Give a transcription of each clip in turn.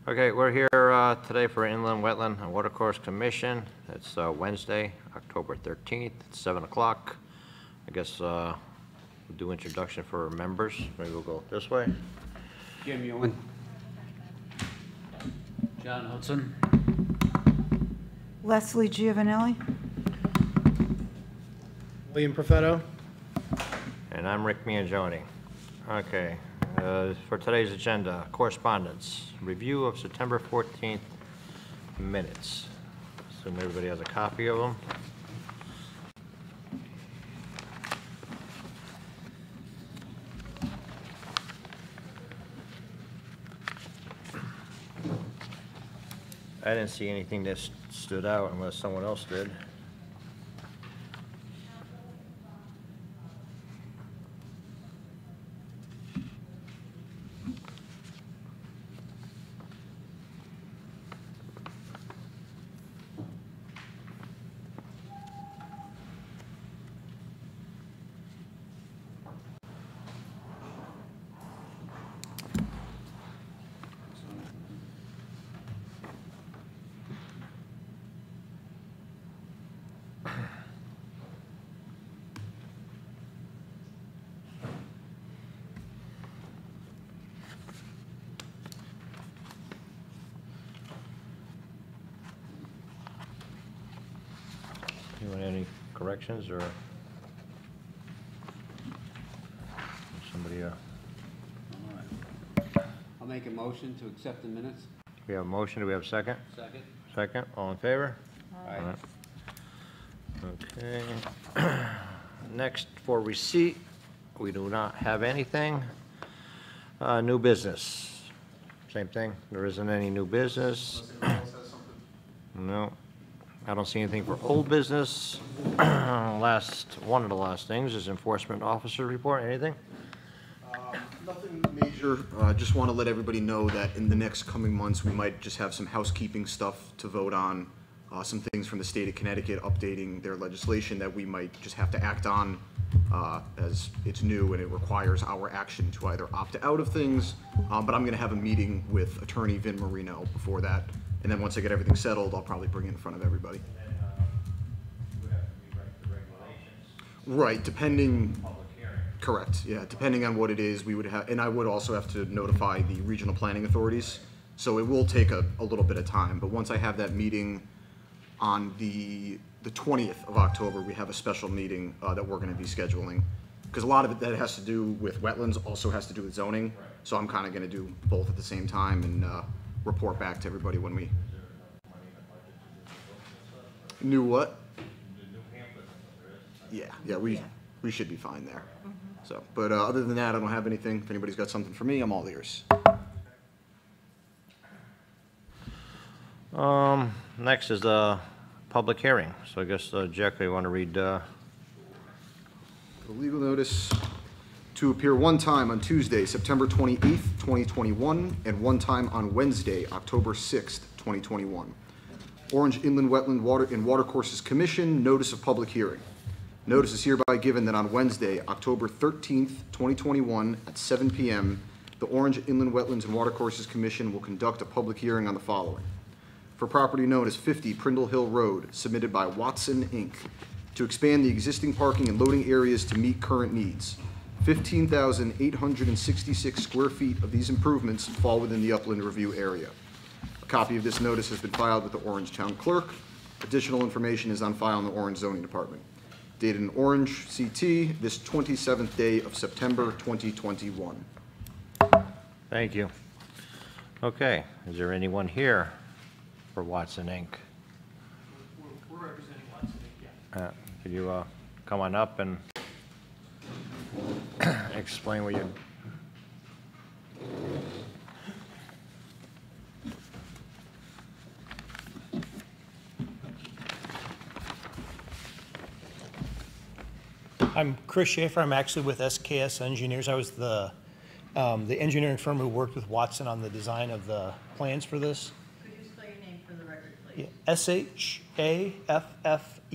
Okay, we're here today for Inland Wetland and Watercourse Commission. It's Wednesday, October 13th, it's 7 o'clock. I guess we'll do introduction for members. Maybe we'll go this way. Jim Ewan. John Hudson. Leslie Giovanelli. William Perfetto. And I'm Rick Mangione. Okay, for today's agenda, correspondence, review of September 14th minutes. Assume everybody has a copy of them. I didn't see anything that stood out unless someone else did. Any corrections or somebody? I'll make a motion to accept the minutes. We have a motion. Do we have a second? Second. Second. All in favor? Aye. Okay. Next, for receipt, we do not have anything. New business. Same thing. There isn't any new business. No. I don't see anything for old business. One of the last things is enforcement officer report. Anything? Nothing major. Just want to let everybody know that in the next coming months, we might just have some housekeeping stuff to vote on. Some things from the state of Connecticut updating their legislation that we might just have to act on as it's new and it requires our action to either opt out of things. But I'm going to have a meeting with Attorney Vin Marino before that. And then once I get everything settled, I'll probably bring it in front of everybody. Right, depending. Public hearing. Correct, yeah, depending on what it is, we would have, and I would also have to notify the regional planning authorities. So it will take a little bit of time, but once I have that meeting on the 20th of October, we have a special meeting that we're gonna be scheduling. Because a lot of it that has to do with wetlands also has to do with zoning. Right. So I'm kinda gonna do both at the same time and report back to everybody when we. New what? Yeah, we should be fine there. So, but other than that, I don't have anything. If anybody's got something for me, I'm all ears. Next is the public hearing. So I guess, Jack, you want to read? The legal notice to appear one time on Tuesday, September 28th, 2021, and one time on Wednesday, October 6th, 2021. Orange Inland Wetland Watercourses Commission, notice of public hearing. Notice is hereby given that on Wednesday, October 13th, 2021, at 7 p.m., the Orange Inland Wetlands and Watercourses Commission will conduct a public hearing on the following. For property known as 50 Prindle Hill Road, submitted by Watson, Inc., to expand the existing parking and loading areas to meet current needs. 15,866 square feet of these improvements fall within the upland review area. A copy of this notice has been filed with the Orange Town Clerk. Additional information is on file in the Orange Zoning Department. Dated in Orange, CT, this 27th day of September 2021. Thank you. Okay, is there anyone here for Watson, Inc.? We're representing Watson, Inc., yeah. Could you come on up and explain what you... I'm Chris Schaefer. I'm actually with SKS Engineers. I was the engineering firm who worked with Watson on the design of the plans for this. Could you spell your name for the record, please? Yeah.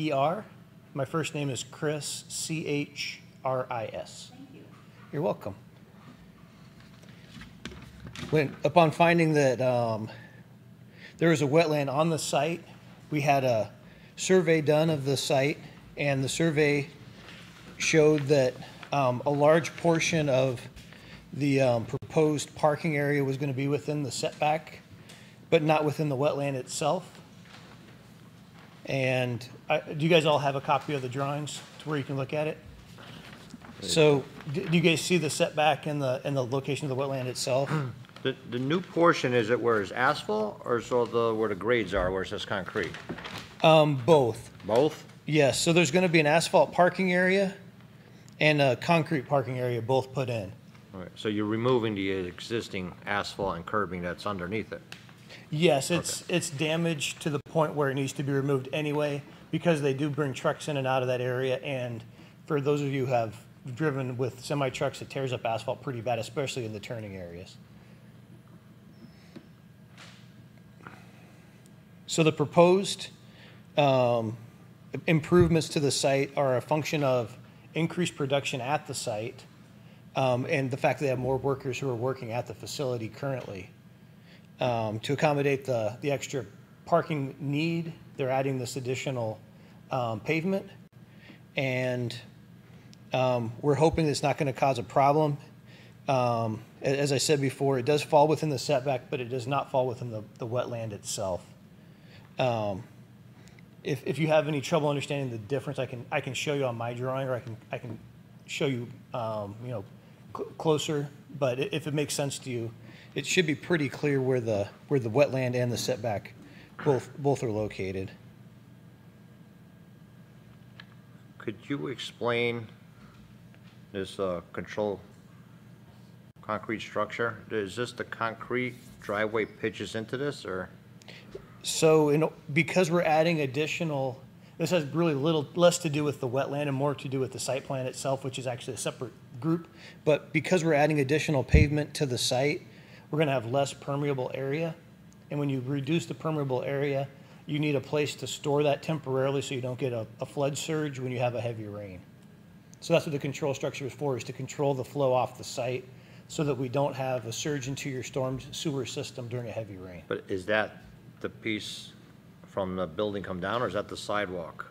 Shaffer. My first name is Chris, Chris. Thank you. You're welcome. Upon finding that there was a wetland on the site, we had a survey done of the site, and the survey showed that a large portion of the proposed parking area was going to be within the setback, but not within the wetland itself. And do you guys all have a copy of the drawings to where you can look at it? So do you guys see the setback and the location of the wetland itself? The new portion, is it where it's asphalt, or where the grades are, where it says concrete? Both. Both? Yes, so there's going to be an asphalt parking area and a concrete parking area both put in. All right, so you're removing the existing asphalt and curbing that's underneath it? Yes, it's damaged to the point where it needs to be removed anyway, because they do bring trucks in and out of that area, and for those of you who have driven with semi-trucks, it tears up asphalt pretty bad, especially in the turning areas. So the proposed improvements to the site are a function of increased production at the site, and the fact that they have more workers who are working at the facility currently. To accommodate the extra parking need, they're adding this additional pavement, and we're hoping it's not going to cause a problem. As I said before, it does fall within the setback, but it does not fall within the wetland itself. If you have any trouble understanding the difference, I can show you on my drawing, or I can show you closer. But if it makes sense to you, it should be pretty clear where the wetland and the setback both are located. Could you explain this control concrete structure? Is this the concrete driveway pitches into this, or? So because we're adding additional, this has really less to do with the wetland and more to do with the site plan itself, which is actually a separate group. But because we're adding additional pavement to the site, we're going to have less permeable area. And when you reduce the permeable area, you need a place to store that temporarily so you don't get a flood surge when you have a heavy rain. So that's what the control structure is for, is to control the flow off the site so that we don't have a surge into your storm sewer system during a heavy rain. But is that the piece from the building come down, or is that the sidewalk?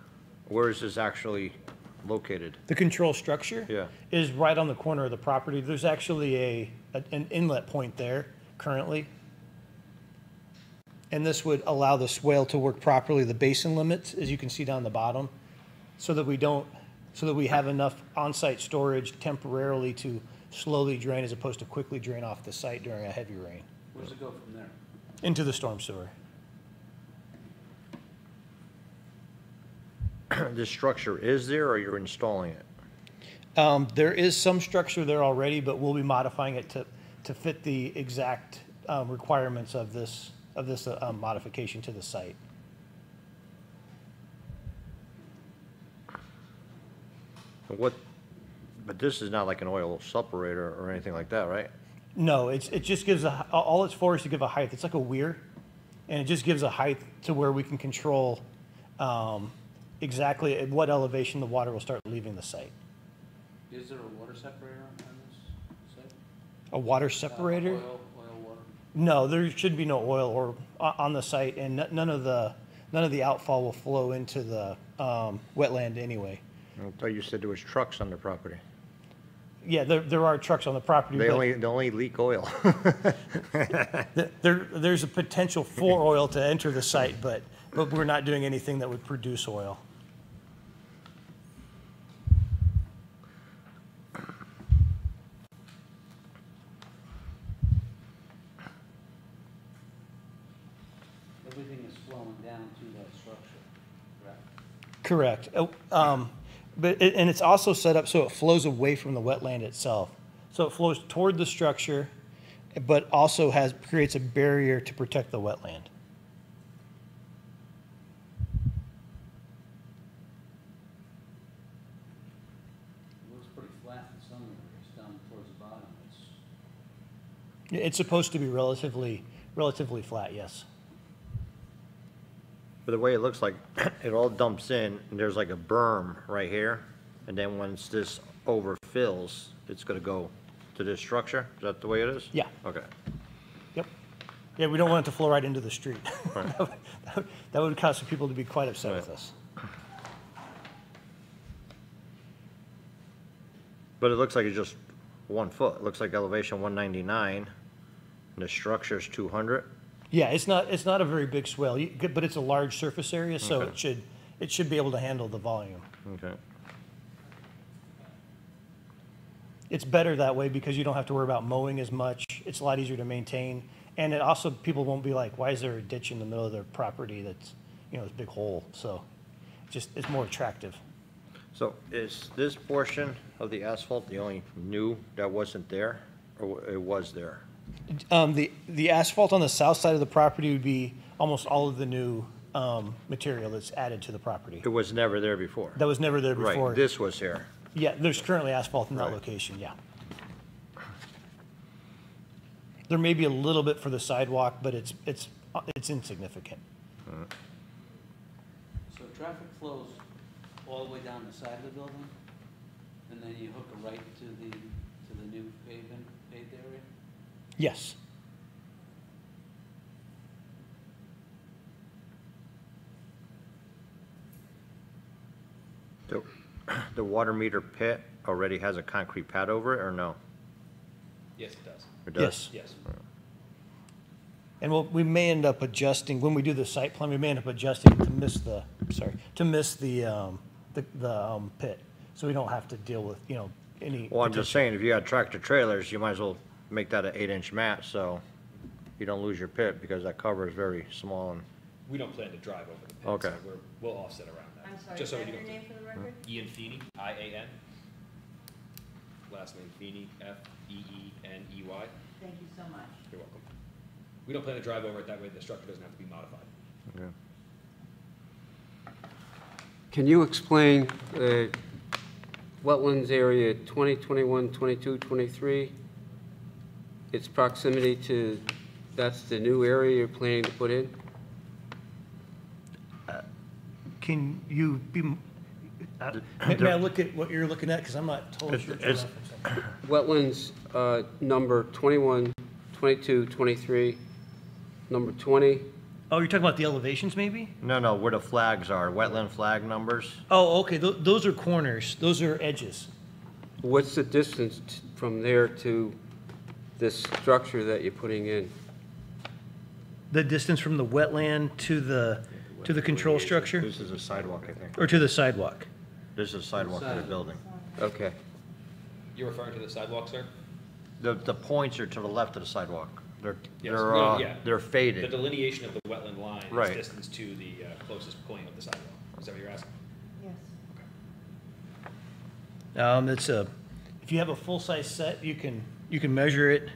Where is this actually located? The control structure Yeah. is right on the corner of the property. There's actually an inlet point there currently. And this would allow the swale to work properly, the basin limits, as you can see down the bottom, so that we have enough on-site storage temporarily to slowly drain as opposed to quickly drain off the site during a heavy rain. Where does it go from there? Into the storm sewer. This structure is there, or you're installing it? There is some structure there already, but we'll be modifying it to fit the exact requirements of this modification to the site. But this is not like an oil separator or anything like that, right? No, it just gives all it's for is to give a height. It's like a weir, and it just gives a height to where we can control exactly at what elevation the water will start leaving the site. Is there a water separator on this site? A water separator? Oil, water? No, there should be no oil or on the site, and none of the outfall will flow into the wetland anyway. I thought you said there was trucks on the property. Yeah, there are trucks on the property. They but only leak oil. there's a potential for oil to enter the site, but we're not doing anything that would produce oil. Everything is flowing down to that structure, correct? Correct. And it's also set up so it flows away from the wetland itself. So it flows toward the structure, but also creates a barrier to protect the wetland. It looks pretty flat in some areas, down towards the bottom. It's supposed to be relatively flat, yes. But the way it looks like, it all dumps in, and there's like a berm right here, and then once this overfills, it's gonna go to this structure? Is that the way it is? Yeah. Okay. Yeah, we don't want it to flow right into the street. Right. That would cause some people to be quite upset with Right. us. But it looks like it's just 1 foot. It looks like elevation 199, and the structure's 200. Yeah, it's not a very big swell, but it's a large surface area, so Okay. it should be able to handle the volume. Okay. It's better that way because you don't have to worry about mowing as much. It's a lot easier to maintain. And it also, people won't be like, why is there a ditch in the middle of their property that's, this big hole? So it's more attractive. So is this portion of the asphalt the only new that wasn't there, or it was there? The asphalt on the south side of the property would be almost all of the new material that's added to the property. It was never there before? That was never there before. Right, this was here. Yeah, there's currently asphalt in that Right. location, yeah. There may be a little bit for the sidewalk, but it's insignificant. So traffic flows all the way down the side of the building, and then you hook a right to the new paved area? Yes. The water meter pit already has a concrete pad over it, or no? Yes, it does. It does? Yes. Yes. And we may end up adjusting, when we do the site plan, we may end up adjusting to miss the pit. So we don't have to deal with, any. Well, I'm just saying, if you had tractor trailers, you might as well make that an 8-inch mat, so you don't lose your pit, because that cover is very small and, We don't plan to drive over the pit. Okay. So we'll offset around that. I'm sorry, Just is so we that your don't- name for the record? Ian Feeney, I-A-N. Last name Feeney, F-E-E-N-E-Y. Thank you so much. You're welcome. We don't plan to drive over it, that way the structure doesn't have to be modified. okay. Can you explain wetlands area 20, 21, 22, 23? Its proximity to, that's the new area you're planning to put in? Can you be, may I look at what you're looking at? Because I'm not totally sure what you're It's- referencing. Wetlands, number 21, 22, 23, number 20. Oh, you're talking about the elevations, maybe? No, where the flags are, wetland flag numbers. Oh, okay, those are corners, those are edges. What's the distance from there to this structure that you're putting in? The distance from the wetland to the control structure, This is a sidewalk, I think. or to the sidewalk? This is a sidewalk to the building. Okay. You're referring to the sidewalk, sir? The points are to the left of the sidewalk. They're, Yes. they're, No, yeah. they're The faded. delineation of the wetland line is Right. distance to the closest point of the sidewalk. Is that what you're asking? Yes. If you have a full-size set, you can measure it.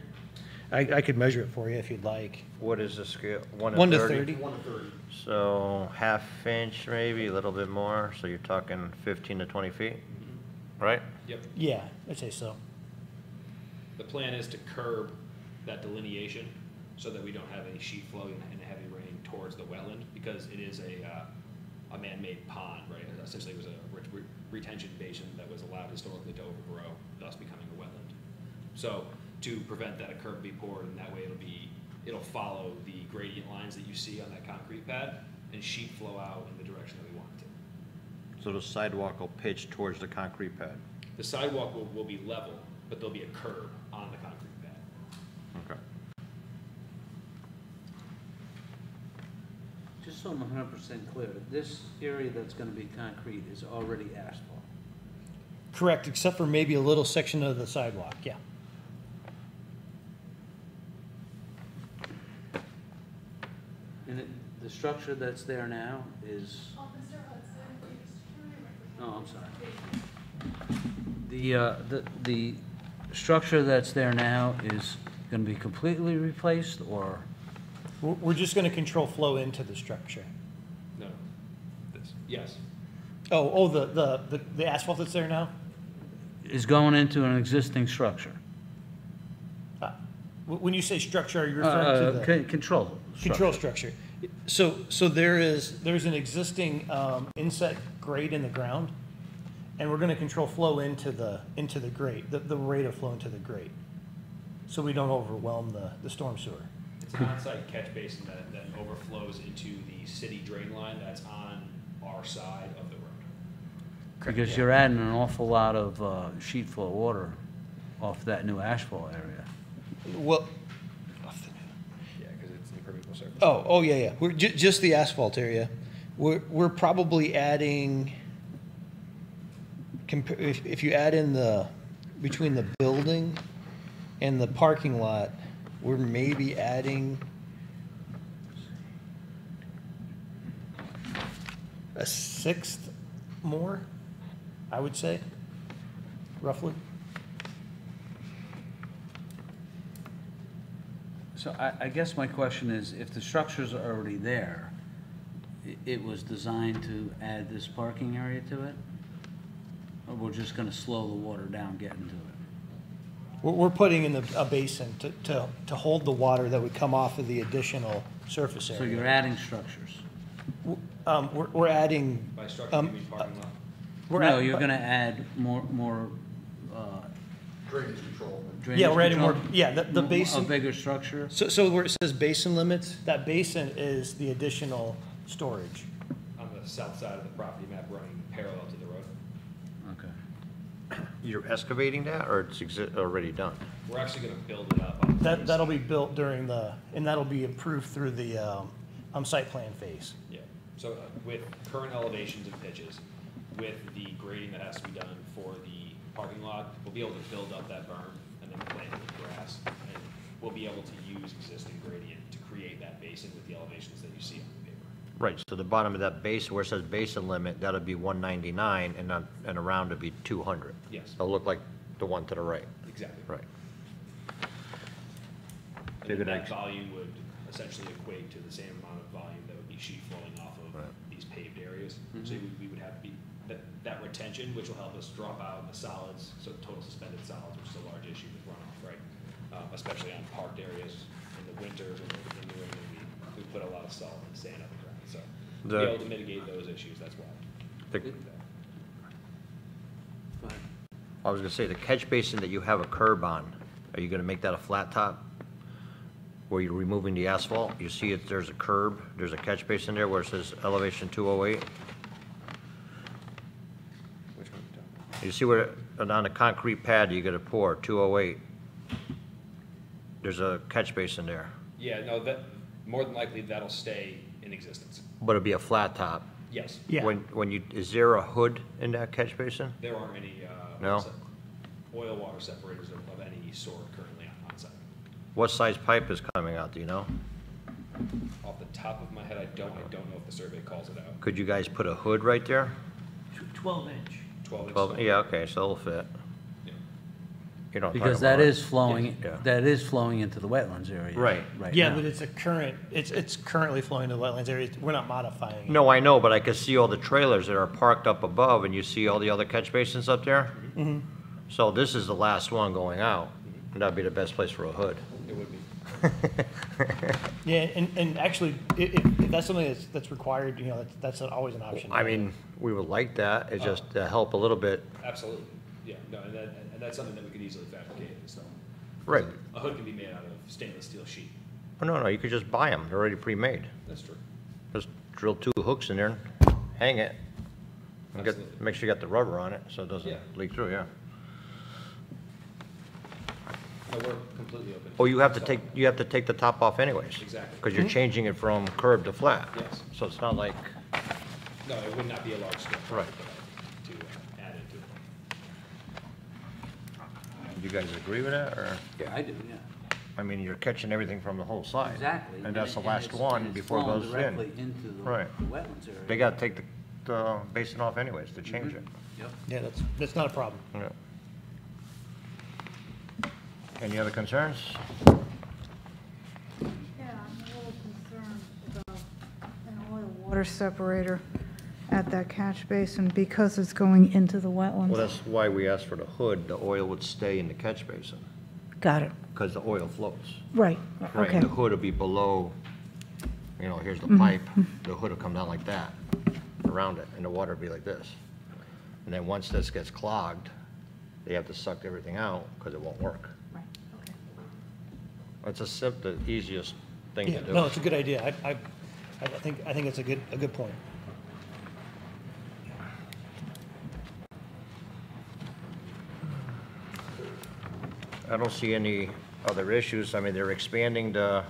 I could measure it for you if you'd like. What is the scale? 1 to 30. So half inch maybe, a little bit more, so you're talking 15 to 20 feet, right? Yep. Yeah, I'd say so. The plan is to curb that delineation so that we don't have any sheet flow and heavy rain towards the wetland, because it is a man-made pond, right? Essentially, it was a retention basin that was allowed historically to overgrow, thus becoming a wetland. So to prevent that, a curb will be poured, and that way it'll follow the gradient lines that you see on that concrete pad and sheet flow out in the direction that we want it to. So the sidewalk will pitch towards the concrete pad. The sidewalk will be level, but there'll be a curb on the concrete pad. Okay. Just so I'm 100% clear, this area that's gonna be concrete is already asphalt. Correct, except for maybe a little section of the sidewalk, yeah. And the structure that's there now is? Oh, I'm sorry. The structure that's there now is gonna be completely replaced, or? We're just going to control flow into the structure. No, this, yes. Oh, the asphalt that's there now? Is going into an existing structure? When you say structure, are you referring to the? Control. Control structure. So there's an existing inset grate in the ground, and we're going to control flow into the grate, the rate of flow into the grate, so we don't overwhelm the storm sewer. It's an on-site catch basin that overflows into the city drain line that's on our side of the road. Because you're adding an awful lot of sheet flow water off that new asphalt area. Well, Yeah, because it's impermeable surface. oh, yeah, yeah. We're just the asphalt area. We're probably adding, if you add in between the building and the parking lot, we're maybe adding a sixth more, I would say, roughly. So I guess my question is, if the structures are already there, it was designed to add this parking area to it? Or we're just gonna slow the water down getting to it? We're putting in a basin to hold the water that would come off of the additional surface So area. you're adding structures? We're adding. By structure, you mean parking lot? No, you're gonna add more Drainage control. drainage Yeah, we're adding more, control? yeah, the A basin. bigger structure? So where it says basin limits, that basin is the additional storage. On the south side of the property map running parallel to the road. Okay. You're excavating that, or it's already done? We're actually gonna build it up on the north That'll be side. built and that'll be improved through the site plan phase. Yeah, so with current elevations and pitches, with the grading that has to be done for the parking lot, we'll be able to build up that berm and then plant it with grass. And we'll be able to use existing gradient to create that basin with the elevations that you see on the paper. Right, so the bottom of that basin, where it says basin limit, that'll be 199, and around it'll be 200. Yes. It'll look like the one to the right. Exactly. Right. And Figured then that I'd- volume would essentially equate to the same amount of volume that would be sheet flowing off of Right. these paved areas. So we would have that retention, which will help us drop out the solids, so total suspended solids, which is a large issue with runoff, right? Especially on parked areas in the winters when in New England, we put a lot of salt and sand on the ground. So to be The- able to mitigate those issues, that's why. The- we do that. Go ahead. I was gonna say, the catch basin that you have a curb on, are you gonna make that a flat top? Where you're removing the asphalt, you see it, there's a curb, there's a catch basin there where it says elevation 208. Which one? You see where, on the concrete pad, you gotta pour 208. There's a catch basin there, Yeah, no, that, more than likely, that'll stay in existence. but it'll be a flat top. Yes. Yeah. When you, is there a hood in that catch basin? There aren't any, No? oil water separators of any sort currently on site. What size pipe is coming out, do you know? Off the top of my head, I don't know if the survey calls it out. Could you guys put a hood right there? 12-inch. 12 inch. 12, yeah, okay, so it'll fit. Yeah. You know what I'm Because talking that about, is right? flowing, Yeah. that is flowing into the wetlands area. Right. Right Yeah, now. but it's currently flowing to the wetlands area. We're not modifying it. No, I know, but I could see all the trailers that are parked up above, and you see all the other catch basins up there? Mm-hmm. So this is the last one going out, and that'd be the best place for a hood. It would be. Yeah, and actually, if that's something that's required, that's always an option. I mean, we would like that, it's just to help a little bit. Absolutely. Yeah, no, and that's something that we could easily fabricate and so. Right. A hood can be made out of stainless steel sheet. Oh, no, you could just buy them, they're already pre-made. That's true. Just drill 2 hooks in there, and hang it, and Absolutely. make sure you got the rubber on it, so it doesn't Yeah. leak through, yeah. No, we're completely open. Oh, you have to take the top off anyways? Exactly. Because you're changing it from curb to flat? Yes. So it's not like, No, it would not be a large scale Right. project to add into it. do you guys agree with that, or? Yeah, I do, yeah. I mean, you're catching everything from the whole side. Exactly. And that's the and last it's- one and it's before it flowing goes directly in. into the Right. the wetlands area. They gotta take the basin off anyways to change it. Yep. Yeah, that's not a problem. Yeah. Any other concerns? Yeah, I'm a little concerned about an oil water separator at that catch basin because it's going into the wetlands. Well, that's why we asked for the hood, the oil would stay in the catch basin, Got it. because the oil floats. Right, Right, okay. and the hood will be below, here's the pipe, the hood will come down like that, around it, and the water will be like this. And then once this gets clogged, they have to suck everything out, because it won't work. Right, okay. It's the easiest thing Yeah, to do. no, it's a good idea. I think it's a good point. I don't see any other issues. I mean, they're expanding the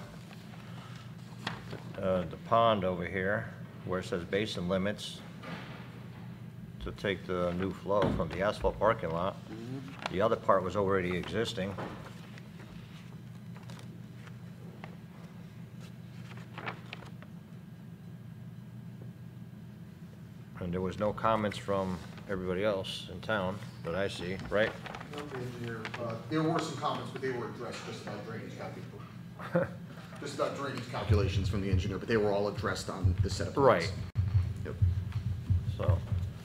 pond over here where it says basin limits to take the new flow from the asphalt parking lot. The other part was already existing. And there was no comments from everybody else in town that I see, right? There were some comments, but they were addressed just about drainage calculations. Just about drainage calculations from the engineer, but they were all addressed on the set of plans. Right. Yep. So,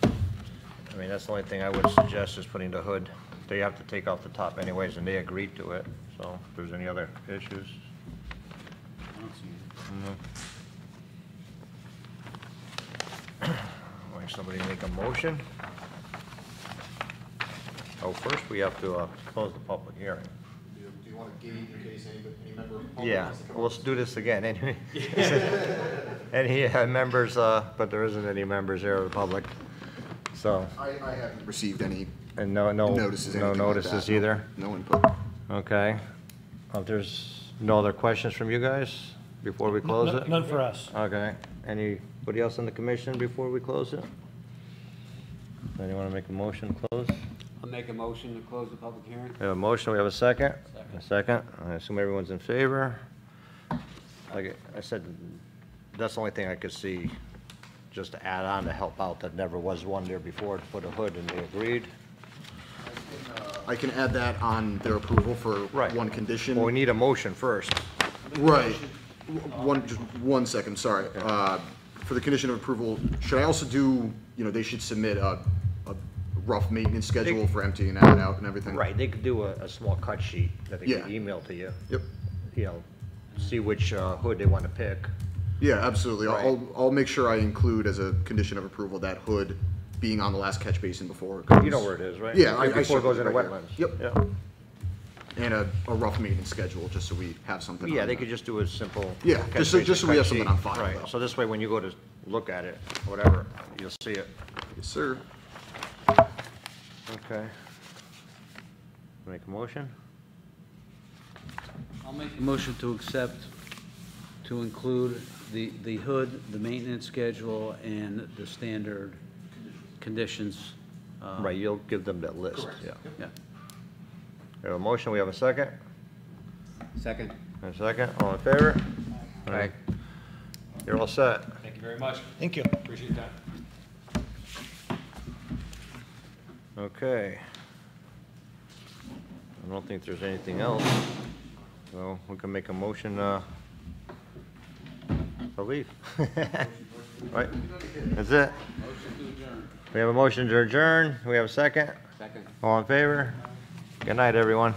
I mean, that's the only thing I would suggest is putting the hood. They have to take off the top anyways, and they agreed to it. So if there's any other issues. I don't see it. Want somebody to make a motion? Oh, first we have to close the public hearing. Do you want to gauge in case any member of the public Yeah, wants to come we'll up? do this again anyway. Any members, but there isn't any members here of the public. So, I haven't received any and no notices, no anything like notices that. either? No input. Okay. If there's no other questions from you guys before we close it? None for us. Okay. Anybody else on the commission before we close it? Anyone want to make a motion to close? I'll make a motion to close the public hearing. We have a motion, we have a second? A second. I assume everyone's in favor. Like I said, that's the only thing I could see, just to add on to help out, that never was one there before, to put a hood, and they agreed. I can add that on their approval for Right. one condition. Well, we need a motion first. Right. Just 1 second, sorry. For the condition of approval, should I also do, they should submit a rough maintenance schedule for emptying that out and everything? Right, they could do a small cut sheet that they could Yeah. email to you. Yep. See which hood they want to pick. Yeah, absolutely. Right. I'll make sure I include as a condition of approval that hood being on the last catch basin before it goes. You know where it is, right? Yeah, Right I before it goes should into right here. wetlands. Yep. Yeah. And a rough maintenance schedule, just so we have something. Yeah, on they that. could just do a simple. Yeah, catch just so basin we have cut something sheet. on file, Right, though. so this way, when you go to look at it, whatever, you'll see it. Yes, sir. Okay. Make a motion? I'll make a motion to accept, to include the hood, the maintenance schedule, and the standard conditions. Right, you'll give them that list, yeah. Yeah. We have a motion, we have a second? Second. A second, all in favor? Aye. You're all set. Thank you very much. Thank you. Appreciate your time. Okay. I don't think there's anything else, so we can make a motion, to leave. Right, that's it. We have a motion to adjourn, we have a second? Second. All in favor? Good night, everyone.